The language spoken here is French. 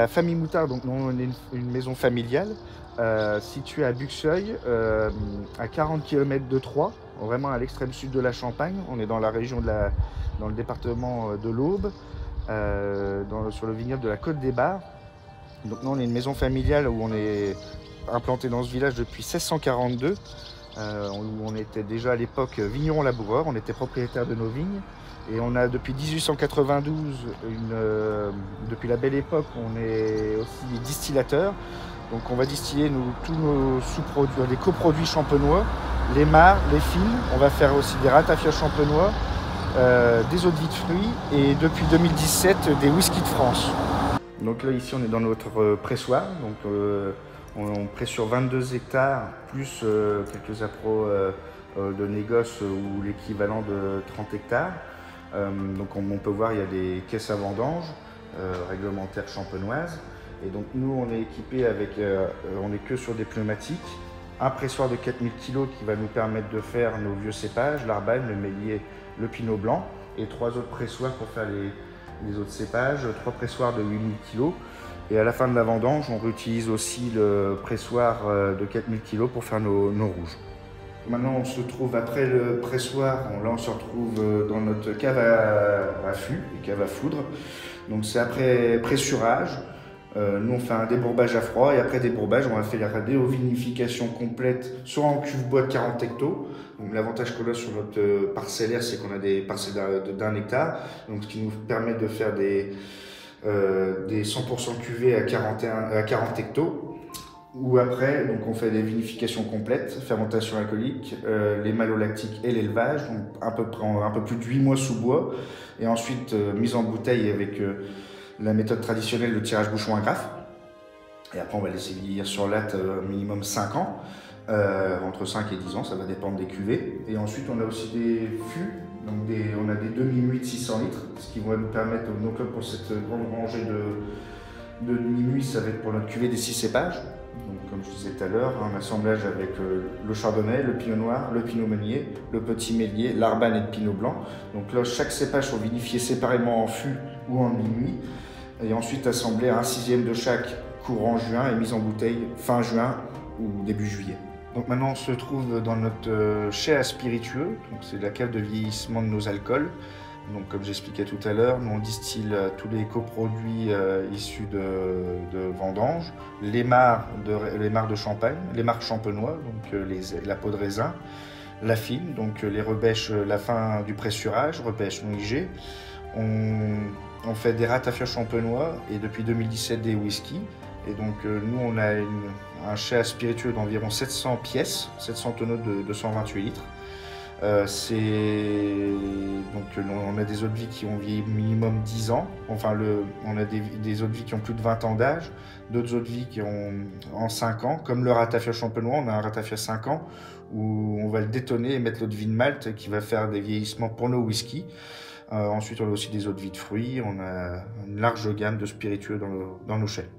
la famille Moutard, donc on est une maison familiale située à Buxeuil, à 40 km de Troyes, vraiment à l'extrême sud de la Champagne. On est dans la région dans le département de l'Aube, sur le vignoble de la Côte des Bars. Donc nous, on est une maison familiale où on est implanté dans ce village depuis 1642, où on était déjà à l'époque vigneron-laboureur, on était propriétaire de nos vignes. Et on a depuis 1892, depuis la belle époque, on est aussi distillateur. Donc on va distiller tous nos sous-produits, les coproduits champenois, les mares, les fines. On va faire aussi des ratafias champenois, des eaux de vie de fruits et depuis 2017 des whisky de France. Donc là ici on est dans notre pressoir. Donc on presse sur 22 hectares plus quelques appros de négoce ou l'équivalent de 30 hectares. Donc on peut voir il y a des caisses à vendange réglementaires champenoises. Et donc nous on est équipé avec, on n'est que sur des pneumatiques, un pressoir de 4000 kg qui va nous permettre de faire nos vieux cépages, l'Arbanne, le Mélier, le Pinot Blanc, et 3 autres pressoirs pour faire les autres cépages, 3 pressoirs de 8000 kg. Et à la fin de la vendange, on réutilise aussi le pressoir de 4000 kg pour faire nos rouges. Maintenant, on se trouve après le pressoir, là on se retrouve dans notre cave à fût, cave à foudre. Donc c'est après pressurage. Nous on fait un débourbage à froid et après débourbage, on va faire la déovinification complète, soit en cuve bois de 40 hectos. Donc l'avantage qu'on a sur notre parcellaire, c'est qu'on a des parcelles d'1 hectare, donc ce qui nous permet de faire des 100% cuvées à 40 hectos. Ou après, donc on fait des vinifications complètes, fermentation alcoolique, les malolactiques et l'élevage, donc un peu plus de 8 mois sous bois. Et ensuite, mise en bouteille avec la méthode traditionnelle de tirage bouchon agrafe. Et après, on va laisser vieillir sur latte minimum 5 ans, entre 5 et 10 ans, ça va dépendre des cuvées. Et ensuite, on a aussi des fûts, donc on a des demi-muits de 600 litres, ce qui va nous permettre, donc là, pour cette grande rangée de demi-muits, ça va être pour notre cuvée des 6 cépages. Donc, comme je disais tout à l'heure, un assemblage avec le chardonnay, le pinot noir, le pinot meunier, le petit mélier, l'Arbanne et le pinot blanc. Donc là, chaque cépage sont vinifiés séparément en fût ou en demi-muit. Et ensuite assemblé à 1/6 de chaque courant juin et mise en bouteille fin juin ou début juillet. Donc maintenant, on se trouve dans notre chai à spiritueux. Donc c'est la cave de vieillissement de nos alcools. Donc, comme j'expliquais tout à l'heure, nous on distille tous les coproduits issus de vendanges, les mares de champagne, les mares champenois, donc la peau de raisin, la fine, donc les rebêches, la fin du pressurage, rebêches non IG. On fait des ratafias champenois et depuis 2017 des whisky. Et donc nous on a un chai à spiritueux d'environ 700 pièces, 700 tonneaux de 228 litres. Donc on a des eaux de vie qui ont vieilli minimum 10 ans, enfin on a des eaux de vie qui ont plus de 20 ans d'âge, d'autres eaux de vie qui ont en 5 ans, comme le ratafia champenois, on a un ratafia 5 ans où on va le détonner et mettre l'eau de vie de malt qui va faire des vieillissements pour nos whiskies. Ensuite on a aussi des eaux de vie de fruits, on a une large gamme de spiritueux dans nos chais.